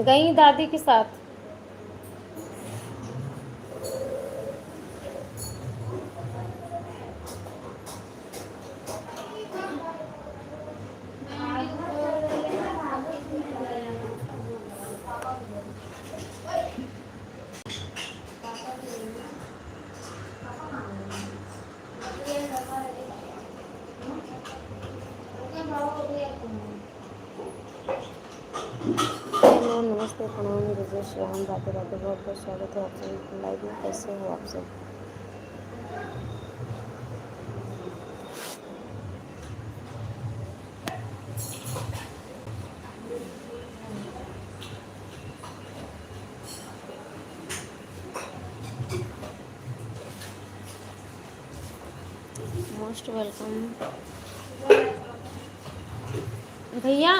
गई दादी के साथ। हेलो, नमस्ते, प्रणाम, जय श्री राम, राधे राधे। बहुत बहुत स्वागत है आप सभी के लाइव में। कैसे हो आप सब? Most welcome. भैया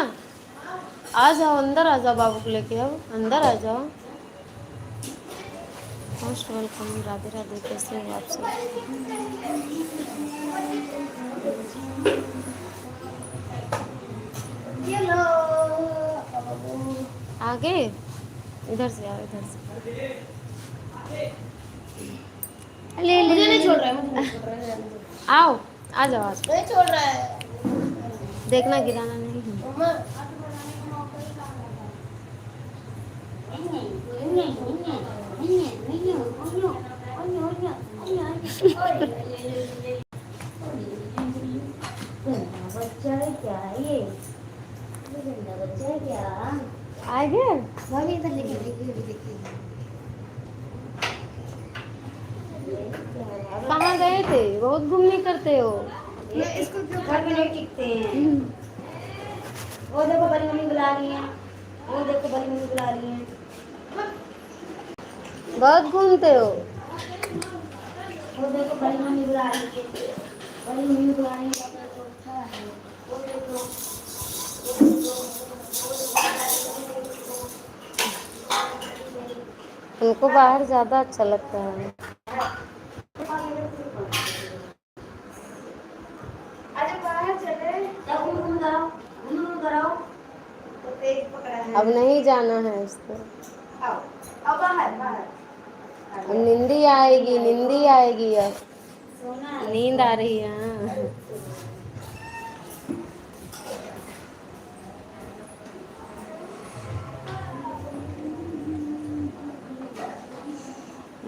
आ जाओ, अंदर आ जाओ, बाबू को लेके आओ, अंदर आ जाओ। Most welcome, Radhe Radhe. कैसे हो आप सब? आगे इधर से आओ, इधर से। ले ले ले, नहीं छोड़ रहा है, मुझे नहीं छोड़ रहा है। आओ, आ जाओ, आज नहीं छोड़ रहा है। देखना गिराना नहीं है। बच्चा है क्या ये? बच्चा है क्या? आ गया भाभी, इधर लेके देखिए। कहाँ गए थे? बहुत घूमने करते हो। इसको क्यों घर में नहीं टिकते हैं? वो देखो बड़ी मम्मी बुला रही है, वो देखो बड़ी मम्मी बुला रही है। बहुत घूमते हो। वो देखो बड़ी मम्मी बुला रही है, बड़ी मम्मी बुला रही है। वो देखो, उनको बाहर ज़्यादा अच्छा लगता है। अब नहीं जाना है उसको। अब नींदी आएगी, नींदी आएगी। अब नींद आ रही है। हाँ,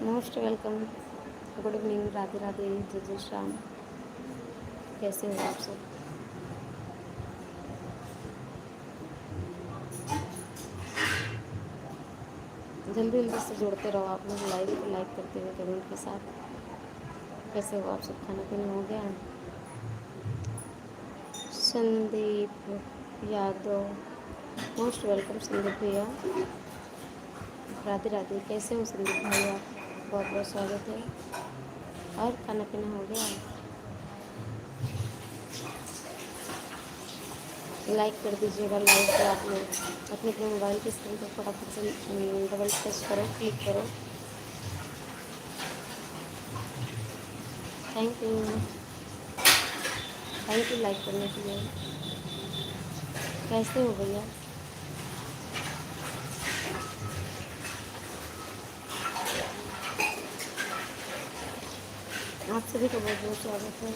most welcome, good evening, Radhe Radhe, जय जय श्याम। कैसे हो आप सब? जल्दी जल्दी से जोड़ते रहो आप लोग, लाइव को लाइक करते हुए कमेंट के साथ। कैसे हो आप सब? खाना पीना हो गया? संदीप यादव, मोस्ट वेलकम संदीप भैया, राधे राधे। कैसे हो संदीप भैया? बहुत बहुत स्वागत है। और खाना पीना हो गया? लाइक कर दीजिएगा। लाइक को आप लोग अपने अपने मोबाइल की स्क्रीन पर फटाफट से डबल टच करो, क्लिक करो। Thank you, thank you like करने के लिए। कैसे हो भैया? आप सभी का बहुत बहुत स्वागत है।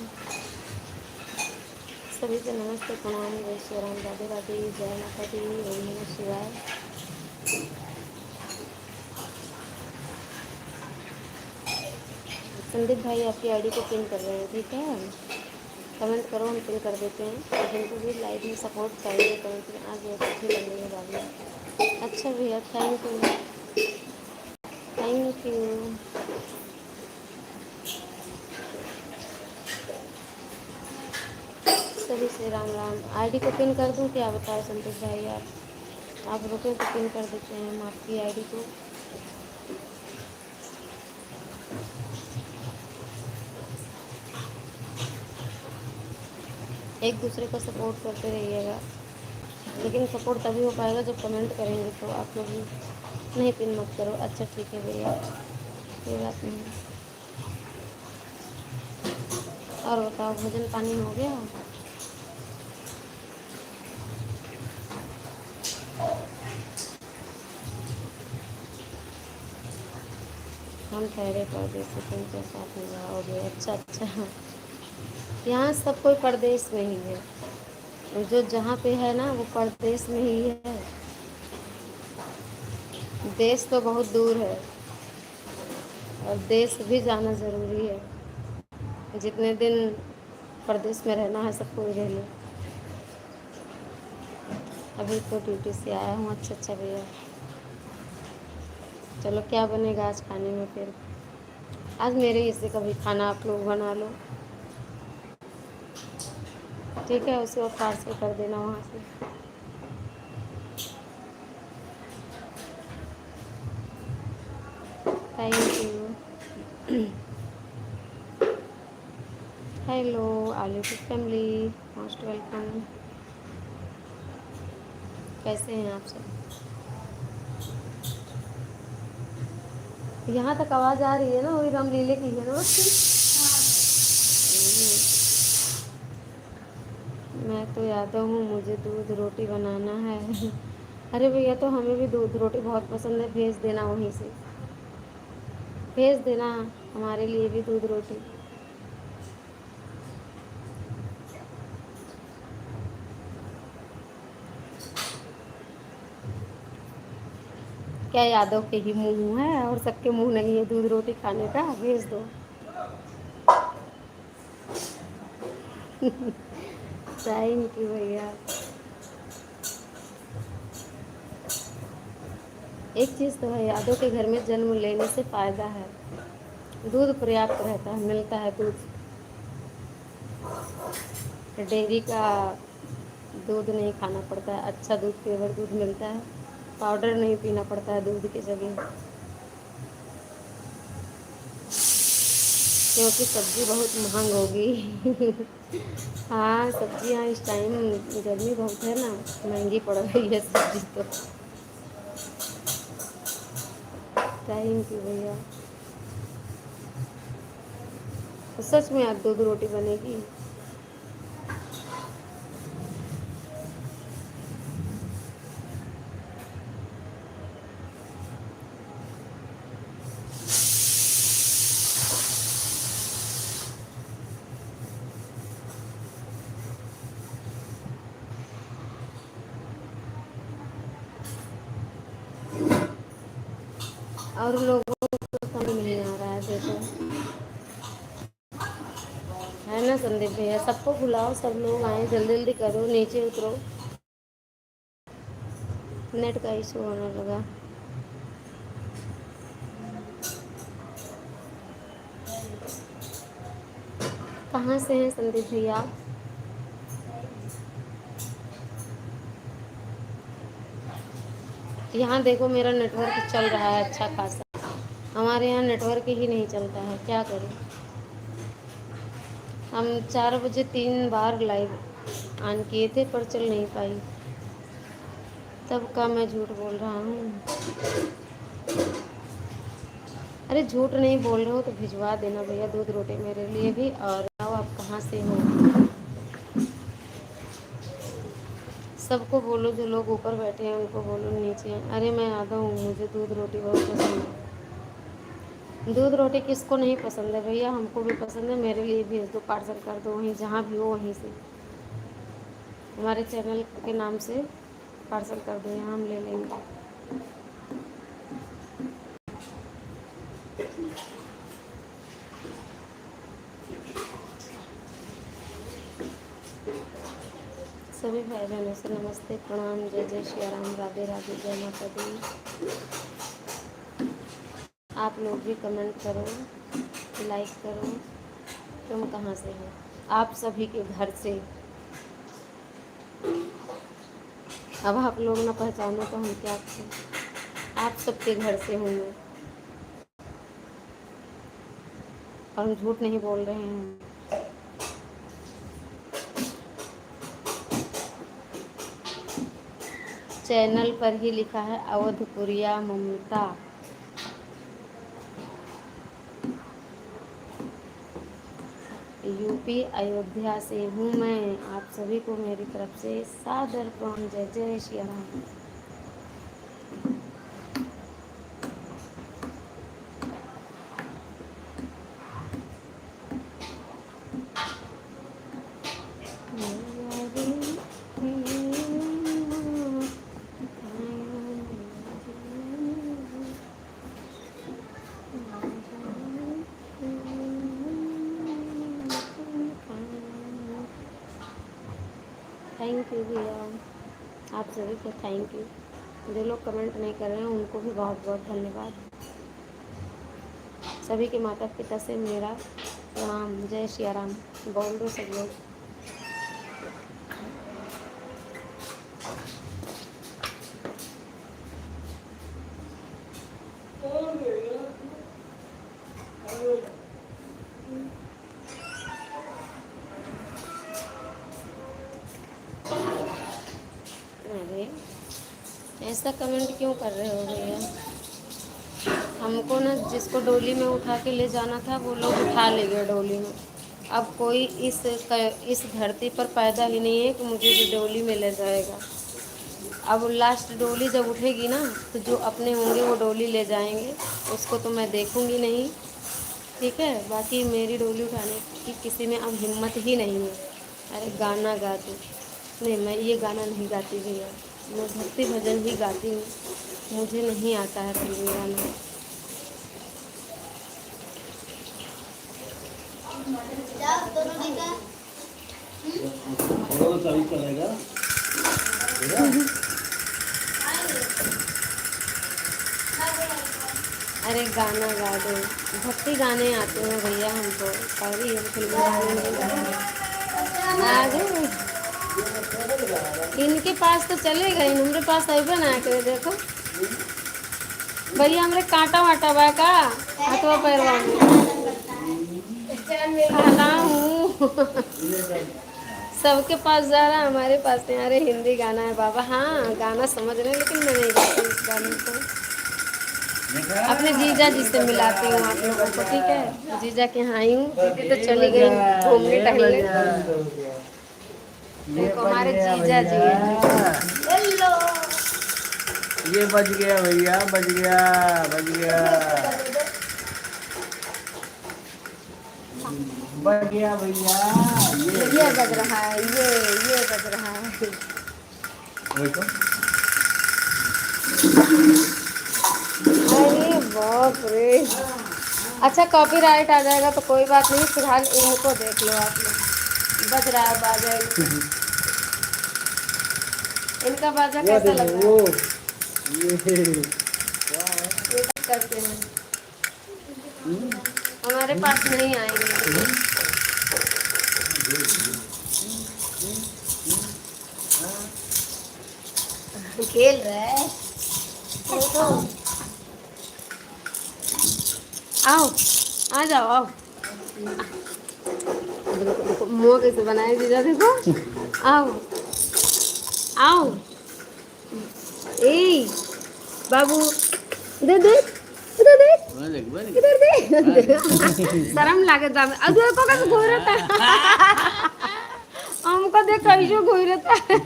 सभी से नमस्ते, प्रणाम, जय श्री राम, राधे राधे, जय माता दी, ओम नमः शिवाय। संदीप भाई आपकी आईडी को पिन कर रहे हैं, ठीक है? कमेंट करो, हम पिन कर देते हैं। तो जिनको भी लाइव में सपोर्ट चाहिए कमेंट में आज बहुत अच्छी लग रही है बाबू। अच्छा भैया, थैंक यू, थैंक यू। सभी से राम राम। आईडी को पिन कर दूं क्या? बताओ संतोष भाई, आप रुके तो पिन कर देते हैं हम आपकी आईडी को। एक दूसरे को सपोर्ट करते रहिएगा, लेकिन सपोर्ट तभी हो पाएगा जब कमेंट करेंगे। तो आप लोग नहीं पिन मत करो। अच्छा ठीक है भैया, कोई बात नहीं। और बताओ, भोजन पानी हो गया? हम ठहरे परदेसी तुम के साथ में जाओगे। अच्छा अच्छा, यहाँ सब कोई परदेश में ही है, जो जहाँ पे है ना वो परदेश में ही है। देश तो बहुत दूर है और देश भी जाना ज़रूरी है। जितने दिन परदेश में रहना है सबको रह लो। अभी तो ड्यूटी से आया हूँ। अच्छा अच्छा भैया, चलो क्या बनेगा आज खाने में फिर? आज मेरे हिस्से का भी खाना आप लोग बना लो, ठीक है? उसे और पार्सल कर देना वहाँ से। Thank you. हेलो आलू की फैमिली, मोस्ट वेलकम। कैसे हैं आप सब? यहाँ तक आवाज़ आ रही है ना? वही रामलीले की है ना उसकी? मैं तो यादव हूँ, मुझे दूध रोटी बनाना है। अरे भैया, तो हमें भी दूध रोटी बहुत पसंद है, भेज देना वहीं से, भेज देना हमारे लिए भी दूध रोटी। क्या यादव के ही मुंह है और सबके मुंह नहीं है दूध रोटी खाने का? भेज दो। थैंक यू भैया। एक चीज़ तो है, यादव के घर में जन्म लेने से फ़ायदा है, दूध पर्याप्त रहता है, मिलता है दूध। डेयरी का दूध नहीं खाना पड़ता है, अच्छा दूध प्योर दूध मिलता है, पाउडर नहीं पीना पड़ता है दूध की जगह। क्योंकि सब्ज़ी बहुत महंग होगी। हाँ, सब्जियाँ इस टाइम गर्मी बहुत है ना, महंगी पड़ रही है सब्जी तो। थैंक यू भैया। तो सच में आज दूध रोटी बनेगी? और लोगों को समझ नहीं आ रहा है, देखो, है ना संदीप भैया? सबको बुलाओ, सब लोग आए, जल्दी जल्दी करो, नीचे उतरो, नेट का इशू होने लगा। कहाँ से हैं संदीप भैया? यहाँ देखो, मेरा नेटवर्क चल रहा है अच्छा खासा, हमारे यहाँ नेटवर्क ही नहीं चलता है, क्या करें? हम 4 बजे 3 बार लाइव ऑन किए थे पर चल नहीं पाई। तब का मैं झूठ बोल रहा हूँ? अरे झूठ नहीं बोल रहे हो तो भिजवा देना भैया दूध रोटी मेरे लिए भी। और आओ, आप कहाँ से हो? सबको बोलो, जो लोग ऊपर बैठे हैं उनको बोलो नीचे हैं। अरे मैं आता हूँ, मुझे दूध रोटी बहुत पसंद है। दूध रोटी किसको नहीं पसंद है भैया? हमको भी पसंद है, मेरे लिए भेज दो, पार्सल कर दो, वहीं जहाँ भी हो वहीं से, हमारे चैनल के नाम से पार्सल कर दो, यहाँ हम ले लेंगे। सभी भाई बहनों से नमस्ते, प्रणाम, जय जय श्री राम, राधे राधे, जय माता दी। आप लोग भी कमेंट करो, लाइक करो। तुम कहाँ से हो? आप सभी के घर से। अब आप लोग ना पहचानो तो हम क्या करें? आप सबके घर से हूँ मैं, और हम झूठ नहीं बोल रहे हैं। चैनल पर ही लिखा है अवधपुरिया ममता। यूपी अयोध्या से हूँ मैं। आप सभी को मेरी तरफ से सादर प्रणाम, जय जय श्री राम। थैंक यू भैया, आप सभी को थैंक यू। जो लोग कमेंट नहीं कर रहे हैं उनको भी बहुत बहुत धन्यवाद। सभी के माता पिता से मेरा प्रणाम। जय श्री राम बोल दो सब लोग। अरे ऐसा कमेंट क्यों कर रहे हो भैया? हमको ना जिसको डोली में उठा के ले जाना था वो लोग उठा ले गए डोली में। अब कोई इस धरती पर पैदा ही नहीं है कि मुझे जो डोली में ले जाएगा। अब लास्ट डोली जब उठेगी ना तो जो अपने होंगे वो डोली ले जाएंगे, उसको तो मैं देखूंगी नहीं। ठीक है, बाकी मेरी डोली उठाने की किसी में अब हिम्मत ही नहीं है। अरे गाना गा दो। नहीं, मैं ये गाना नहीं गाती भैया, मैं भक्ति भजन ही गाती हूँ, मुझे नहीं आता है फिल्मी गाना। अरे गाना गा दो, भक्ति गाने आते हैं भैया हमको, सारी फिल्मी गाने नहीं गाते। आ गए इनके पास तो चले गए, हमारे पास अबे ना करे। देखो भैया, हमरे कांटा वाटा बा का हाथवा पैरवा में खाना हूँ। सबके पास जा रहा है, हमारे पास नहीं। अरे हिंदी गाना है बाबा। हाँ गाना समझ रहे हैं लेकिन मैं नहीं गाती इस गाने को। अपने जीजा जी से मिलाती हूँ आप लोगों को, ठीक है? जीजा के यहाँ आई हूँ, दीदी तो चली गई घूमने टहलने। देखो हमारे जीजा जी हैं। हेलो, ये बज गया भैया, बज गया, बज गया, बज गया भैया। ये बज रहा है, ये बज रहा है। अरे बाप रे। अच्छा कॉपीराइट आ जाएगा तो कोई बात नहीं, फिलहाल इनको देख लो आप लोग। बज रहा है बाजा, इनका बाजा कैसा लग रहा है? ये करते हैं, हमारे पास नहीं आएंगे। खेल रहा है। आओ, आ जाओ, आओ। देखो मुँह कैसे बनाए जीजा, देखो। आओ आओ, ए बाबू, इधर देख, इधर देख, इधर देख। शर्म लागे दाम। अब देखो कैसे घूर रहा है। हमको देख कैसे घूर रहा है।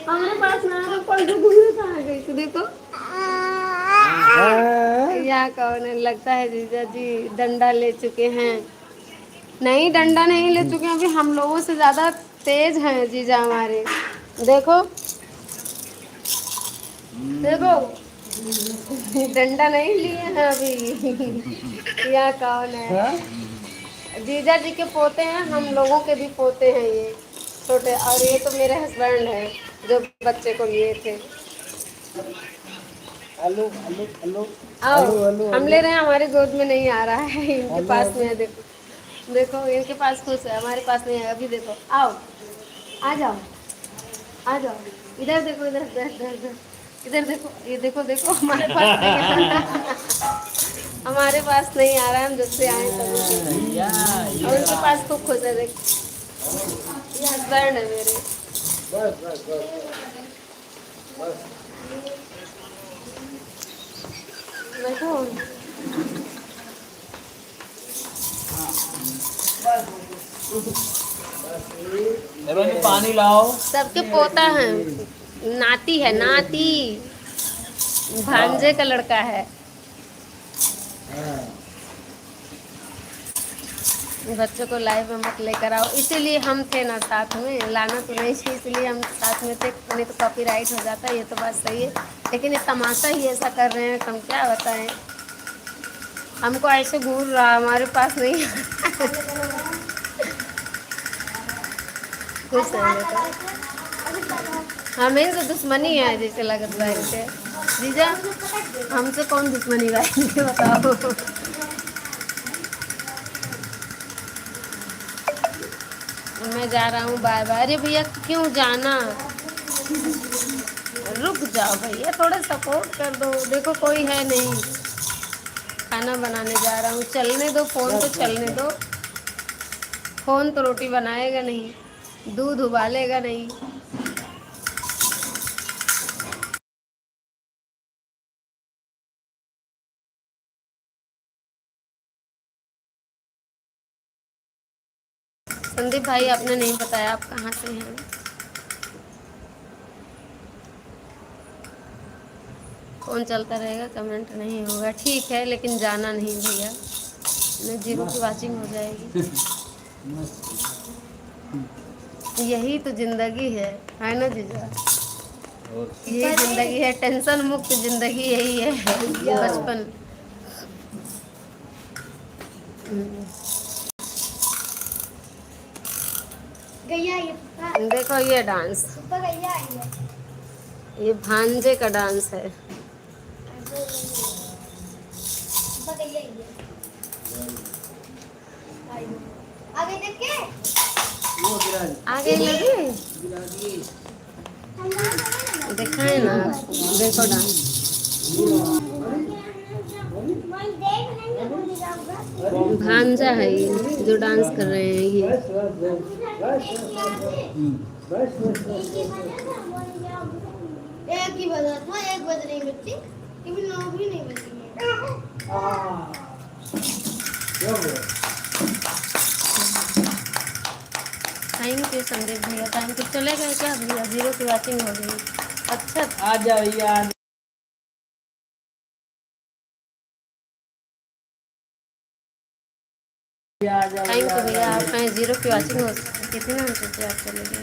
हमारे पास ना तो कैसे घूर रहा है, कैसे देखो। यहाँ कौन है? लगता है जीजा जी डंडा ले चुके हैं। नहीं, डंडा नहीं ले चुके हैं, अभी हम लोगों से ज्यादा तेज हैं जीजा हमारे। देखो देखो, डंडा नहीं लिए हैं अभी। यहाँ कौन है? जीजा जी के पोते हैं, हम लोगों के भी पोते हैं ये छोटे। और ये तो मेरे हस्बैंड हैं जो बच्चे को लिए थे। हेलो हेलो हेलो, आओ, हम ले रहे हैं, हमारे गोद में नहीं आ रहा है, इनके पास में है। देखो देखो, इनके पास खुश है, हमारे पास नहीं है। अभी देखो, आओ, आ जाओ, आ जाओ। इधर देखो, इधर इधर इधर इधर, इधर देखो, ये देखो देखो, हमारे पास नहीं है। हमारे पास नहीं आ रहा है, हम जब से आए तब से। और उनके पास खूब खुश है। देख, ये हस्बैंड है मेरे। देखो पानी लाओ। सबके पोता है, नाती है, नाती भांजे का लड़का है। बच्चों को लाइव में मत लेकर आओ, इसीलिए हम थे ना साथ में। लाना तो नहीं थी, इसलिए हम साथ में थे, नहीं तो कॉपीराइट हो जाता। ये तो बात सही है, लेकिन ये तमाशा ही ऐसा कर रहे हैं, हम क्या बताएं। हमको ऐसे घूर रहा, हमारे पास नहीं। खुश है बेटा। हमें से दुश्मनी है जैसे लगत बा इनके। जीजा हमसे कौन दुश्मनी बा इनके बताओ। मैं जा रहा हूँ बाय बाय। अरे भैया क्यों जाना, रुक जाओ भैया, थोड़ा सपोर्ट कर दो। देखो कोई है नहीं, खाना बनाने जा रहा हूँ। चलने दो, फोन तो चलने दो। फोन तो रोटी बनाएगा नहीं, दूध उबालेगा नहीं। संदीप भाई आपने नहीं बताया आप कहाँ से हैं। फोन चलता रहेगा, कमेंट नहीं होगा, ठीक है, लेकिन जाना नहीं भैया, मैं 0 की वाचिंग हो जाएगी। यही तो जिंदगी है ना जीजा। यही जिंदगी है, टेंशन मुक्त जिंदगी यही है, बचपन। देखो ये डांस, ये भांजे का डांस है। आगे देख के आगे लगी दिखाए ना, देखो डांस। भांजा है ये जो डांस कर रहे हैं ये। एक ही बजा था, एक बज रही बच्ची, कभी 9 भी नहीं बजी है। थैंक यू संदीप भैया, थैंक यू। चले गए क्या भैया, 0 की वाचिंग हो गई। अच्छा आ जाओ भैया, आ जाओ थैंक यू भैया, भैया। आप 0 की वाचिंग हो कितना हम सोचे आप चले गए।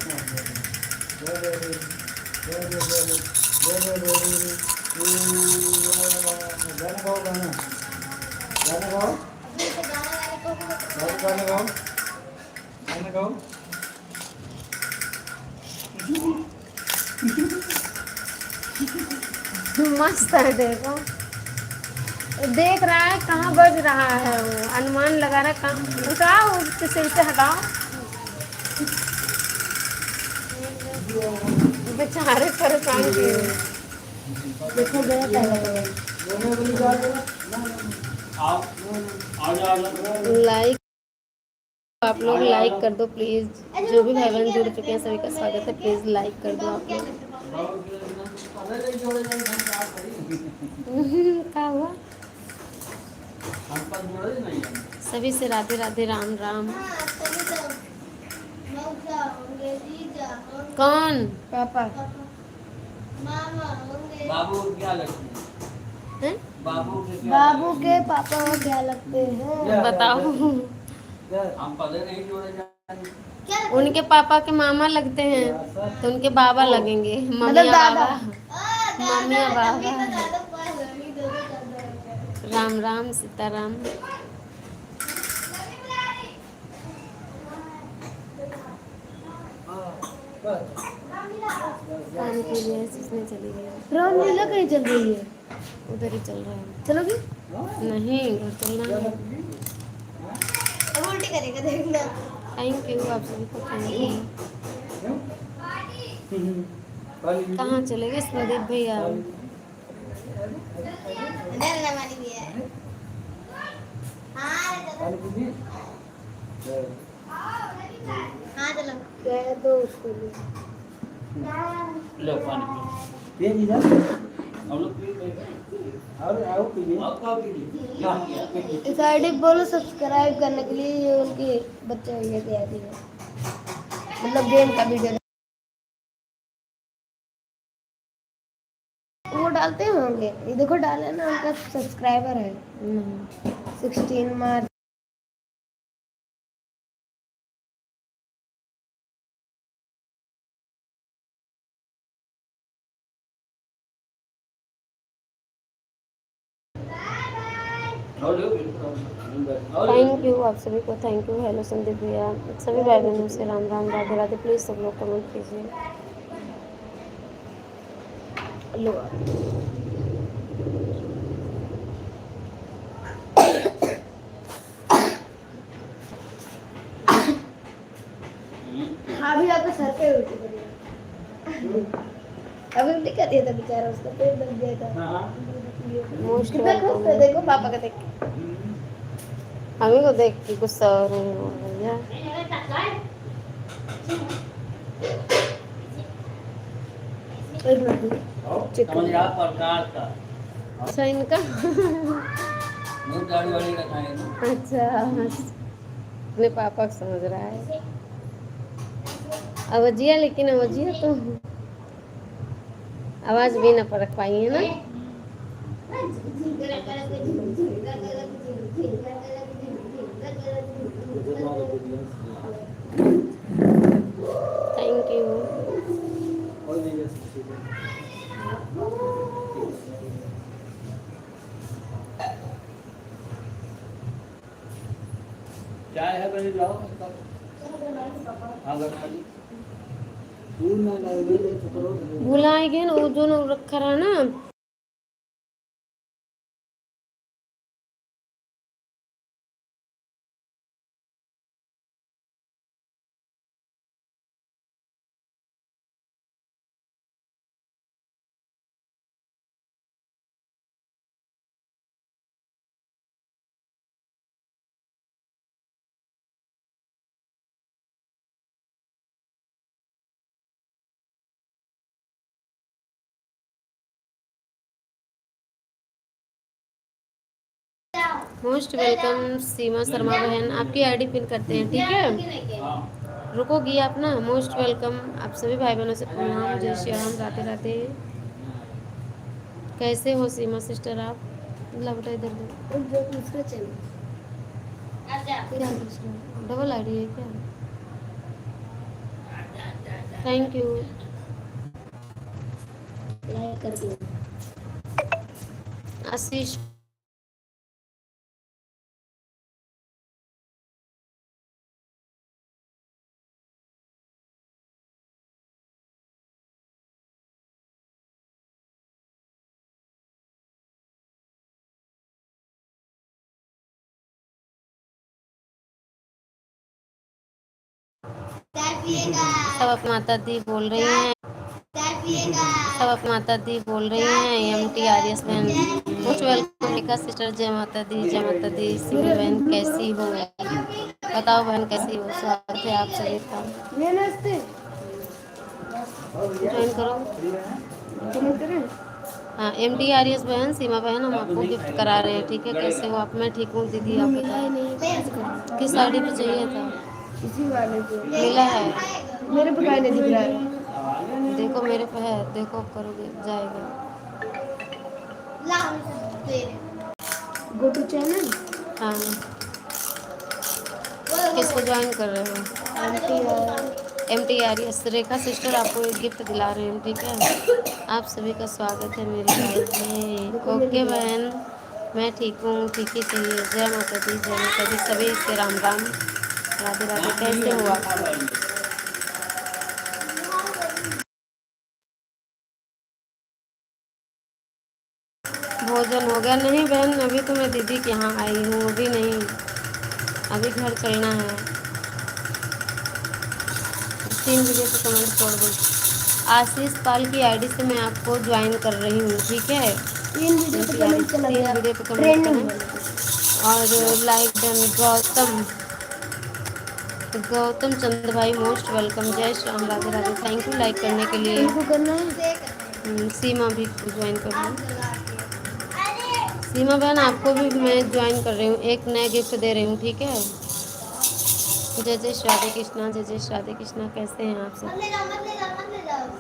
मस्त है, देखो देख रहा है कहाँ बज रहा है, वो अनुमान लगा रहा है कहाँ। उठाओ उसके सिर से हटाओ, बेचारे परेशान किए। देखो गया लाइक, आप लोग लाइक कर दो प्लीज। जो भी भाई बहन जुड़ चुके हैं सभी का स्वागत है, प्लीज लाइक कर दो आप लोग। क्या हुआ, सभी से राधे राधे, राम राम। कौन पापा, बाबू क्या लगते हैं? हैं? बाबू के पापा क्या लगते हैं? बताओ। हम पता नहीं जोड़े जाएंगे। उनके पापा के मामा लगते हैं तो उनके बाबा लगेंगे, मम्मी मतलब दादा। बाबा, मम्मी बाबा। राम राम सीताराम। पानी पी लिया, इसमें चली गई। रामलीला कहीं चल रही है, उधर ही चल रहा है। चलोगी? नहीं, घर चलना है। अब उल्टी करेगा देखना। थैंक यू आप सभी को, थैंक यू। कहाँ चले गए संदीप भैया? अंदर रवानी भी है। हाँ चलो, हाँ चलो। कह दो उसको भी। लो पानी ये नहीं हम लोग और आओ पीजिए, आप खाओ पीजिए। इस आईडी बोलो सब्सक्राइब करने के लिए, ये उनके बच्चे ये तैयारी है, मतलब गेम का वीडियो वो डालते होंगे। ये देखो डाले ना, उनका सब्सक्राइबर है 16 मार्च। थैंक यू आप सभी को, थैंक यू। हेलो संदीप भैया, सभी भाई बहनों से राम राम, राधे राधे। प्लीज़ सब लोग कमेंट कीजिए। लो हाँ भी आपके सर पे उल्टी पड़ी। अभी उल्टी कर दिया था बेचारा, उसका पेट दब गया था। मोस्ट कितना खुश था, वेलकम। देखो पापा का देख के। हमें को देख के गुस्सा हो रहे हो भैया। एक मिनट चेक कर लिया। अच्छा इनका दाढ़ी वाड़ी रखा है ना। अच्छा अपने पापा को समझ रहा है अवजिया, लेकिन अवजिया तो आवाज भी ना परख पाई है ना। Thank you. चाय है बनी जाओ। हाँ बना दी। दूध ना लगे तो करो। भुलाएंगे ना वो दोनों रखा रहा ना। मोस्ट वेलकम सीमा शर्मा बहन, आपकी आईडी पिन करते हैं, ठीक है। रुकोगी आप ना। मोस्ट वेलकम आप सभी भाई बहनों से प्रणाम, जय श्री राम, राधे राधे। कैसे हो सीमा सिस्टर आप? ला बेटा इधर दो। जो दूसरा चैनल क्या दूसरा डबल आईडी है क्या? Thank you. लाइक कर दो। आशीष सब अपनी माता दी बोल रही हैं, सब अपनी माता दी बोल रही हैं। MT RS बहन मोस्ट वेलकम। रेखा सिस्टर जय माता दी, जय माता दी। सिमी बहन कैसी हो? बताओ बहन कैसी हो? स्वागत है आप सभी का। नमस्ते। ज्वाइन करो। कमेंट करें। हाँ MT RS बहन, सीमा बहन, हम आपको गिफ्ट करा रहे हैं, ठीक है। कैसे हो आप? मैं ठीक हूँ दीदी, आप मिला ही बताओ नहीं, किस आईडी पे चाहिए था? इसी वाले पे मिला है, मेरे पे काहे नहीं दिख रहा है। देखो मेरे पे है, देखो करोगे जाएगा। Go to channel. हाँ किसको ज्वाइन कर रहे हो? MT RS रेखा सिस्टर, आपको एक गिफ्ट दिला रहे हैं, ठीक है। आप सभी का स्वागत है मेरी लाइफ में। ओके बहन, मैं ठीक हूँ, ठीक ही चाहिए। जय माता दी, जय माता दी। सभी से राम राम, राधे राधे। कैसे हो आप? भोजन हो गया? नहीं बहन, अभी तो मैं दीदी के यहाँ आई हूँ, अभी नहीं, अभी घर चलना है। 3 बजे तो कमेंट छोड़ दो। आशीष पाल की आईडी से मैं आपको ज्वाइन कर रही हूँ, ठीक है। 3 वीडियो पे कमेंट चला गया, 3 वीडियो पे कमेंट ट्रेंडिंग करें और लाइक डन। गौतम चंद्र भाई मोस्ट वेलकम, जय Shri Ram, Radhe Radhe. Thank you like करने के लिए। इनको करना है। सीमा भी ज्वाइन कर लो। सीमा बहन आपको भी मैं ज्वाइन कर रही हूँ, एक नया गिफ्ट दे रही हूँ, ठीक है। जय जय श्री राधे कृष्णा, जय जय श्री राधे कृष्णा। कैसे हैं आप सब?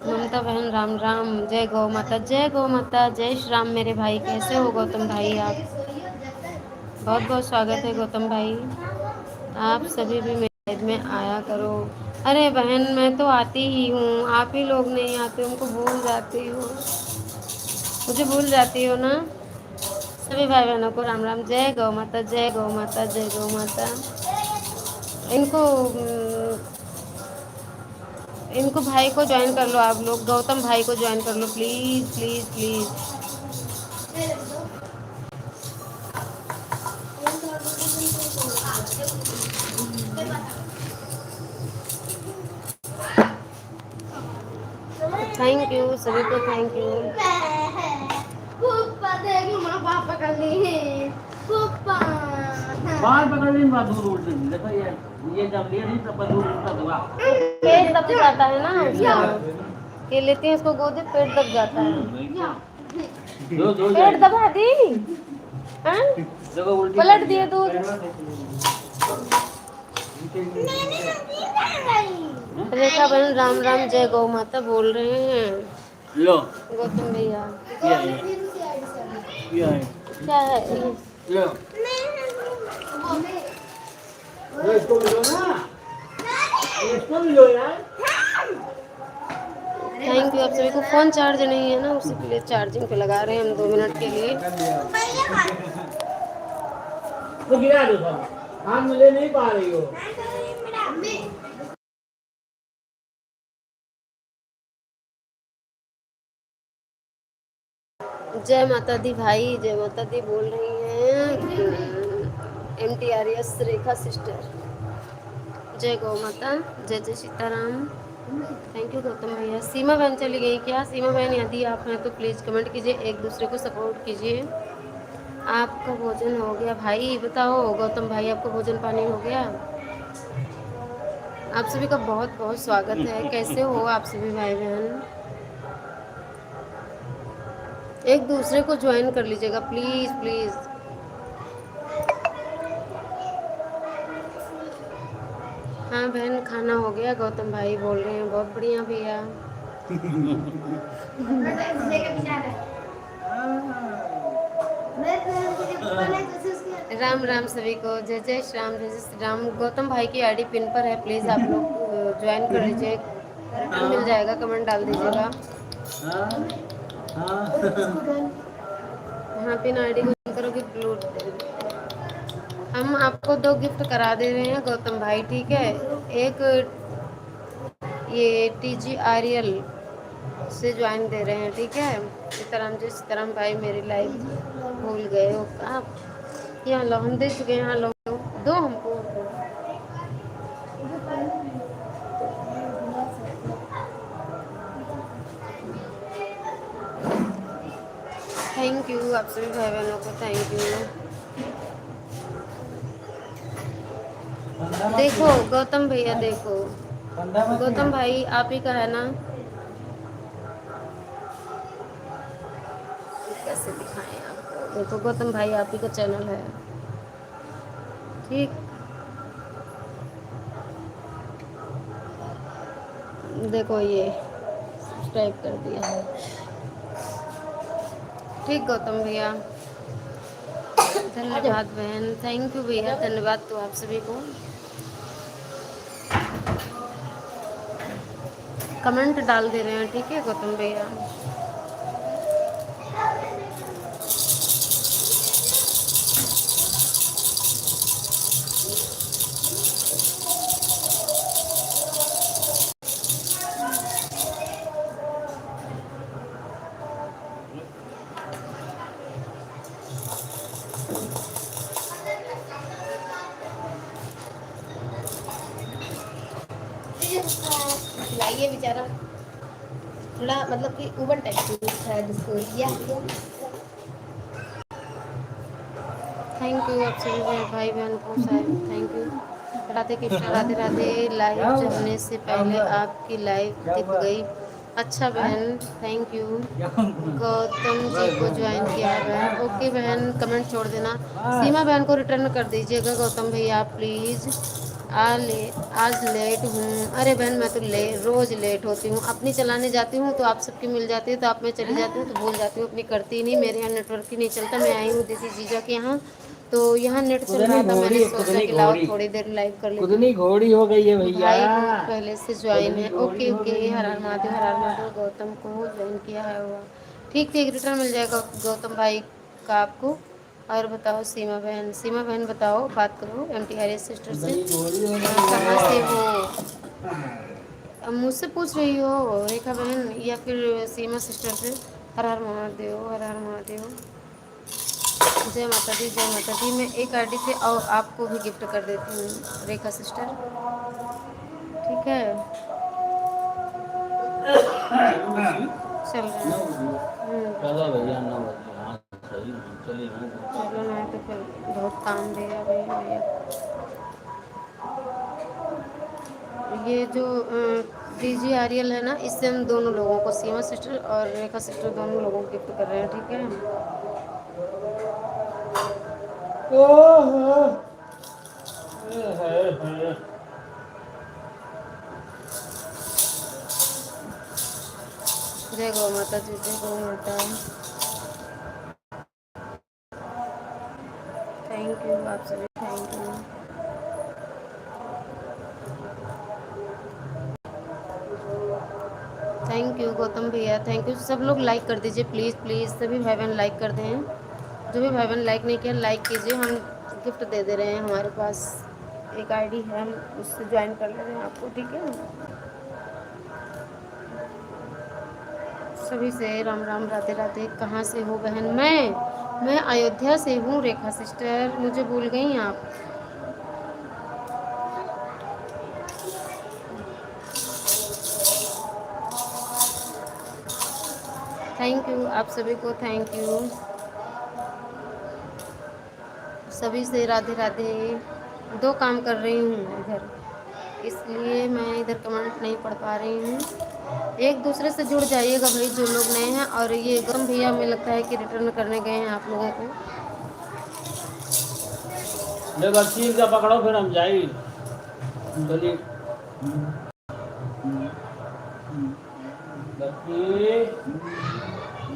ममता बहन राम राम, जय गौ माता, जय गौ माता, जय श्री राम मेरे भाई। कैसे हो गौतम भाई आप? बहुत बहुत स्वागत है गौतम भाई। आप सभी भी मेरे लाइफ में आया करो। अरे बहन मैं तो आती ही हूँ, आप ही लोग नहीं आते, उनको भूल जाती हो, मुझे भूल जाती हो ना। सभी भाई बहनों को राम राम। जय गौ माता, जय गौ माता, जय गौ माता। इनको इनको भाई को ज्वाइन कर लो आप लोग, गौतम भाई को ज्वाइन कर लो please please please. Thank you सभी को, थैंक यू। बाल पकड़ ली बात दूर उल्टी देखो ये जब लिए नहीं तब दूर उल्टा हुआ पेट दब जाता है ना उसका, के लेते हैं इसको गोदी, पेट दब जाता है। दो दो पेट दबा दी, हाँ? देखो उल्टी पलट दिए दूध। रेखा बहन राम राम, जय गौ माता बोल रहे हैं लो गौतम भैया। क्या है क्या है क्या है लो इसको भी लो ना इसको भी लो यार। थैंक यू आप सभी को। फ़ोन चार्ज नहीं है ना, उसी के लिए चार्जिंग पे लगा रहे हैं हम 2 मिनट के लिए। तो गिरा दो सब, हाथ में ले नहीं पा रही हो। जय माता दी भाई, जय माता दी बोल रही हैं MTRS रेखा सिस्टर। जय गौ माता, जय जय सीताराम। थैंक यू गौतम भैया। सीमा बहन चली गई क्या? सीमा बहन यदि आप हैं तो प्लीज़ कमेंट कीजिए, एक दूसरे को सपोर्ट कीजिए। आपका भोजन हो गया भाई? बताओ गौतम भाई, आपका भोजन पानी हो गया? आप सभी का बहुत बहुत स्वागत है। कैसे हो आप सभी भाई बहन? एक दूसरे को ज्वाइन कर लीजिएगा प्लीज़ प्लीज़। हाँ बहन, खाना हो गया, गौतम भाई बोल रहे हैं। बहुत बढ़िया भैया। राम राम सभी को, जय जय श्री राम, जय जय श्री राम। गौतम भाई की आईडी पिन पर है, प्लीज़ आप लोग ज्वाइन कर लीजिए, रिटर्न मिल जाएगा, कमेंट डाल दीजिएगा। हाँ पिन आईडी को ज्वाइन करोगे ब्लू। हम आपको 2 गिफ्ट करा दे रहे हैं गौतम भाई, ठीक है? एक ये TGRL से ज्वाइन दे रहे हैं, ठीक है? सीताराम जी, सीताराम भाई मेरी लाइफ भूल गए हो आप? यहाँ लो, हम दे चुके हैं। यहाँ लो, दो हमको। थैंक यू आप सभी भाई बहनों को, थैंक यू। देखो गौतम भैया, देखो गौतम भाई आप ही का है ना? कैसे दिखाएं आपको? देखो गौतम भाई आप ही का चैनल है, ठीक? देखो ये सब्सक्राइब कर दिया है, ठीक गौतम भैया? धन्यवाद बहन, थैंक यू भैया, धन्यवाद तो आप सभी को। कमेंट डाल दे रहे हैं, ठीक है गौतम भैया? लाइए बेचारा थोड़ा मतलब कि ऊबर टाइप है जिसको या थैंक यू आप सभी भाई बहन को, thank you. Radhe Krishna, Radhe Radhe. Live चलने से पहले आपकी लाइव दिख गई। अच्छा बहन, थैंक यू। गौतम जी को ज्वाइन किया है बहन, ओके बहन, कमेंट छोड़ देना। सीमा बहन को रिटर्न कर दीजिएगा गौतम भैया प्लीज़। आज लेट हूँ। अरे बहन मैं तो रोज़ लेट होती हूँ, अपनी चलाने जाती हूँ तो आप सबकी मिल जाती है, तो आप में चली जाती हूँ तो भूल जाती हूँ, अपनी करती ही नहीं। मेरे यहाँ नेटवर्क ही नहीं चलता। मैं आई हूँ दीदी जीजा के यहाँ, तो यहाँ नेट चल रहा था, मैंने सोचा कि लाओ थोड़ी देर लाइव कर लेती हूँ। कुदनी घोड़ी हो गई है भैया। भाई बहुत पहले से ज्वाइन है, ओके ओके। हर हर महादेव, हर हर महादेव। गौतम को ज्वाइन किया है हुआ, ठीक ठीक, रिटर्न मिल जाएगा गौतम भाई का आपको। और बताओ सीमा बहन बताओ, बात करो MTRS सिस्टर से। गली गोरी हो कहाँ से हो? रहा अब मुझसे पूछ रही हो रेखा बहन या फिर सीमा सिस्टर से? हर हर महादेव, हर हर महादेव। जय माता दी, जय माता दी। मैं एक आईडी से और आपको भी गिफ्ट कर देती हूँ रेखा सिस्टर, ठीक है? चल रहा है। चलो भैया 9 बजे, हाँ सही, चलिए चलो ना, तो फिर बहुत काम देगा भैया भैया। ये जो DG आर्यल है ना, इससे हम दोनों लोगों को, सीमा सिस्टर और रेखा सिस्टर, दोनों लोगों को गिफ्ट कर रहे हैं, ठीक है? जय गौ माता जी, जय गौ माता। थैंक यू आप सभी, thank you. Thank you Gautam भैया, थैंक यू। सब लोग लाइक कर दीजिए प्लीज़ प्लीज़, सभी भाई बहन लाइक कर दें। जो भी भाई बहन लाइक नहीं किया, लाइक कीजिए। हम गिफ्ट दे रहे हैं, हमारे पास एक आईडी है, हम उससे ज्वाइन कर ले रहे हैं आपको, ठीक है? सभी से राम राम, राधे राधे। कहाँ से हो बहन? मैं अयोध्या से हूँ रेखा सिस्टर, मुझे भूल गई आप? थैंक यू आप सभी को, थैंक यू सभी से, राधे राधे। दो काम कर रही हूँ इधर, इसलिए मैं इधर कमेंट नहीं पढ़ पा रही हूँ। एक दूसरे से जुड़ जाइएगा भाई जो लोग नए हैं। और ये गम भैया, हमें लगता है कि रिटर्न करने गए हैं आप लोगों को। ले बच्ची का पकड़ो, फिर हम जाए चलिए।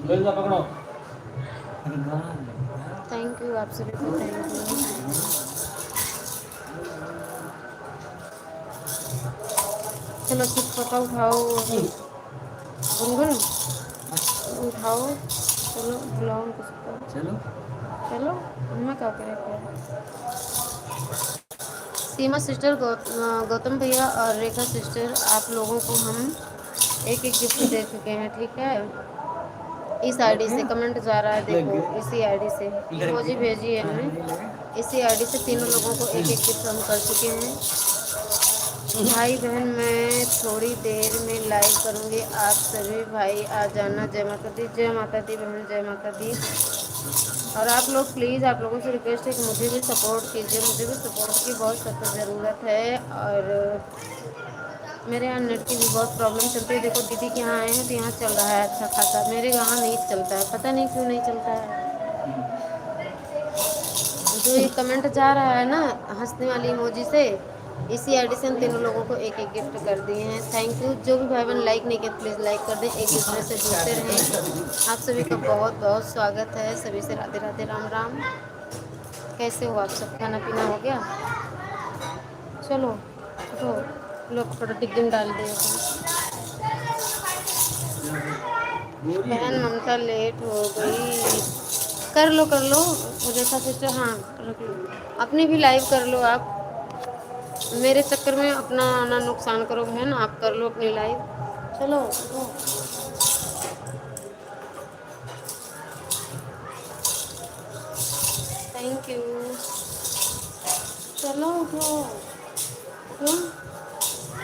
बच्ची का पकड़ो। थैंक यू आप सभी को, थैंक यू। चलो चिटपटा उठाओ गुनगुन, उठाओ, चलो बुलाओ उनको सबको। चलो चलो, मैं क्या करें? सीमा सिस्टर, गौतम भैया और रेखा सिस्टर, आप लोगों को हम एक एक गिफ्ट दे चुके हैं, ठीक है? इस आईडी से कमेंट जा रहा है, देखो इसी आईडी से इमोजी भेजी है हमने। इसी आईडी से तीनों लोगों को एक एक गिफ्ट हम कर चुके हैं। भाई बहन, मैं थोड़ी देर में लाइव करूँगी, आप सभी भाई आ जाना। जय माता दी, जय माता दी बहन, जय माता दी। और आप लोग प्लीज़, आप लोगों से रिक्वेस्ट है कि मुझे भी सपोर्ट कीजिए, मुझे भी सपोर्ट की बहुत सख्त ज़रूरत है। और मेरे यहाँ नेट की भी बहुत प्रॉब्लम चलती है। देखो दीदी के यहाँ आए हैं तो यहाँ चल रहा है अच्छा खासा, मेरे यहाँ नहीं चलता है, पता नहीं क्यों नहीं चलता है। जो ये कमेंट जा रहा है ना हंसने वाली इमोजी से, इसी आईडी से हम तीनों लोगों को एक एक गिफ्ट कर दिए हैं। Thank you. जो भी भाई बहन लाइक नहीं किया प्लीज़ लाइक कर दें, एक दूसरे से जुड़ते रहें। आप सभी का बहुत बहुत स्वागत है, सभी से राधे राधे, राम राम। कैसे हो आप सब? खाना पीना हो गया? चलो तो लोग थोड़ा टिकट डाल दिए। बहन ममता लेट हो गई, कर लो रेखा सिस्टर, हाँ रख लो। अपनी भी लाइव कर लो आप, मेरे चक्कर में अपना ना नुकसान करो बहन, आप कर लो अपनी लाइव। चलो थैंक यू। चलो उठो उठो,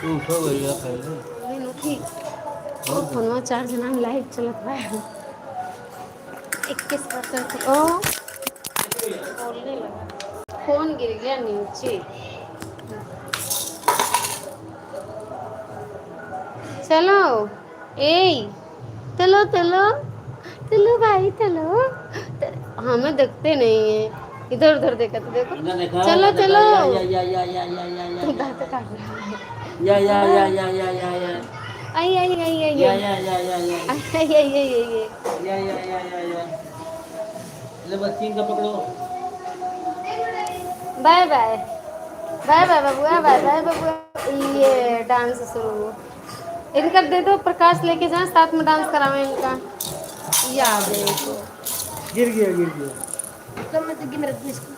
उठो भैया पहले। नहीं उठी और फोनवा चार्ज ना लाइव चलत है 21%। ओ बोलने लगा, फोन गिर गया नीचे। चलो ए, चलो चलो चलो भाई चलो। हमें देखते नहीं है, इधर उधर देखा तो देखो। चलो चलो, दांत काट रहा है। आई आई आई आई आई आई आई आई आई आई। ले बच्ची का पकड़ो। बाय बाय, बाय बाय बबुआ, बाय बाय बबुआ। ये डांस शुरू इनका दे दो, प्रकाश लेके जाए साथ में डांस करावे इनका। याद है इनको। गिर गया तो मैं तो गिन रखी इसको।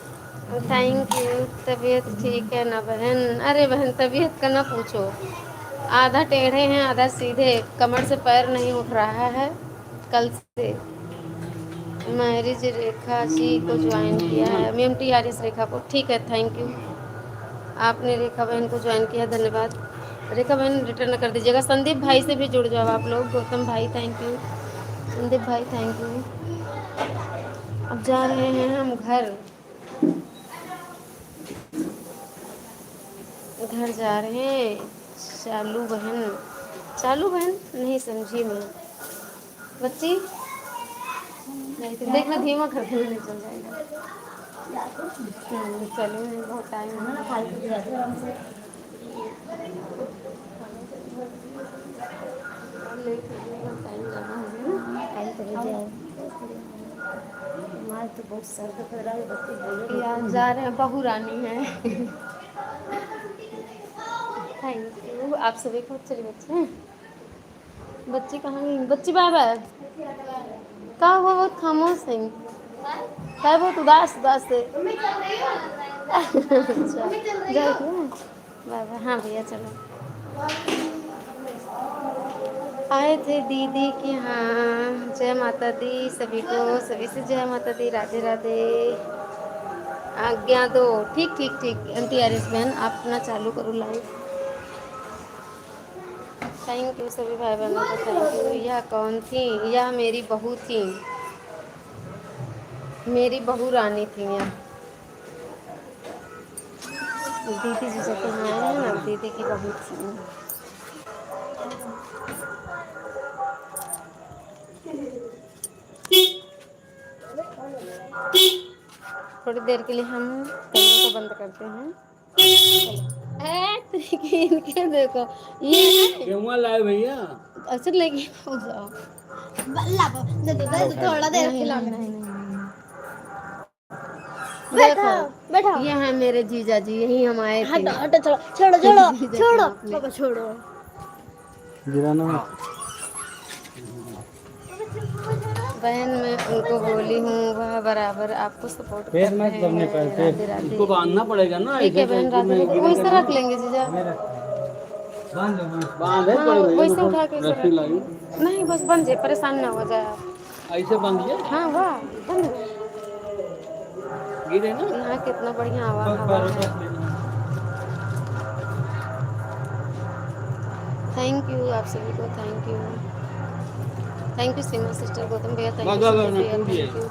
Thank you. तबीयत ठीक है ना बहन? अरे बहन तबीयत का ना पूछो, आधा टेढ़े हैं आधा सीधे, कमर से पैर नहीं उठ रहा है कल से। मैरिज रेखा जी को ज्वाइन किया है, MTRS रेखा को, ठीक है थैंक यू। आपने रेखा बहन को ज्वाइन किया, धन्यवाद। रेखा बहन रिटर्न कर दीजिएगा। संदीप भाई से भी जुड़ जाओ आप लोग। गौतम भाई थैंक यू, संदीप भाई थैंक यू। अब जा रहे हैं हम घर, घर जा रहे हैं। चालू बहन, चालू बहन नहीं समझी मैं बच्ची, देखना धीमा करके भी नहीं चल जाएगा। चलो बहुत टाइम है ना, खाली लेट हो जाएगा, टाइम ज़्यादा हो गया ना। टाइम तो हो जाए। हमारे तो बहुत सर दर्द हो रहा है, बच्चे बोले यार जा रहे हैं, बहू रानी है। थैंक यू आप सभी को। चलिए बच्चे, बच्ची कहाँ गई? बच्ची बाय बाय। कहाँ हुआ? बहुत खामोश है, क्या बहुत उदास उदास है। अच्छा जाओ बाय बाय। हाँ भैया चलो। आए थे दीदी के यहाँ। जय माता दी सभी को, सभी से जय माता दी, राधे राधे। आज्ञा दो। ठीक ठीक ठीक। MTRS बहन आप अपना चालू करो लाइव। थैंक यू सभी भाई बहनों को, थैंक यू। यह कौन थी? यह मेरी बहू थी, मेरी बहू रानी थी यह। दीदी जी जब यहाँ आए हैं ना, दीदी की बहू थी। थोड़ी देर के लिए हम कैमरे को बंद करते हैं। इनके देखो ये क्यों लाए भैया? अच्छा लेके जाओ। थोड़ा देर नहीं खिला नहीं नहीं नहीं। बैठा देखो बैठा। ये है मेरे जीजा जी, यही हम आए थे। हटो हटो, छोड़ो छोड़ो छोड़ो जीजा जी छोड़ो अपने। पापा छोड़ो। गिराना बहन मैं उनको बोली हूँ, वह बराबर आपको सपोर्ट पैर कर मत रहे दबने हैं। पैर पे, राधे राधे। इसको बांधना पड़ेगा ना। ठीक है ऐसे बहन, तो राधे नहीं राधे। वैसे रख लेंगे जीजा। बांधे हाँ पड़े भैया, वैसे उठा के ऐसे रस्सी रख लाई। लेंगे। नहीं बस बन जाए, परेशान ना हो जाए आप। ऐसे बांधिए, हाँ वाह बन गए। गिरे ना। यहाँ कितना बढ़िया हवा है। थैंक यू आप सभी को, thank you. Thank you Seema sister, Gautam भैया थैंक यू, संदीप भैया थैंक यू।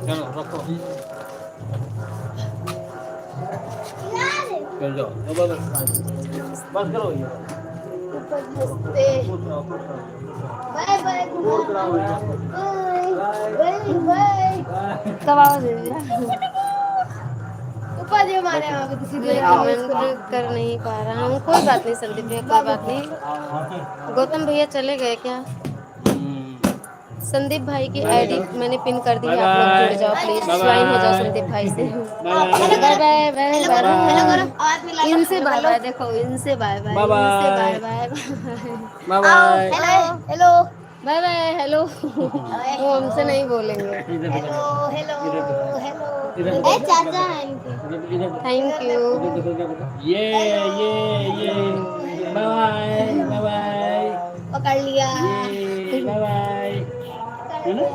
चलो रखो, चल जाओ। बस करो भैया। Bye bye bye bye. कब आवाज दे दिया। ऊपर जो मारे वहाँ पे किसी मैं कमेंट कर नहीं पा रहा हूँ, कोई बात नहीं संदीप भैया, कोई बात नहीं। गौतम भैया चले गए क्या? संदीप भाई की आईडी मैंने पिन कर दी है, आप लोग जुड़ जाओ प्लीज, ज्वाइन हो जाओ संदीप भाई से। Bye bye bye bye. इनसे बाय बाय, देखो इनसे बाय बाय, इनसे bye bye bye bye. Hello hello bye bye. Hello वो हमसे नहीं बोलेंगे। Hello hello hello. ए चाचा है इनके। Thank you. ये बाय बाय पकड़ लिया। Bye bye.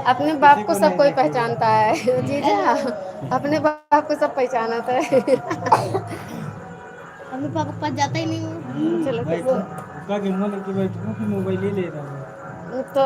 अपने बाप को सब कोई पहचानता है जीजा, अपने बाप को सब पहचानता है। अभी पापा के पास जाता ही नहीं हूँ। चलो उसका मोबाइल ले रहा हूँ तो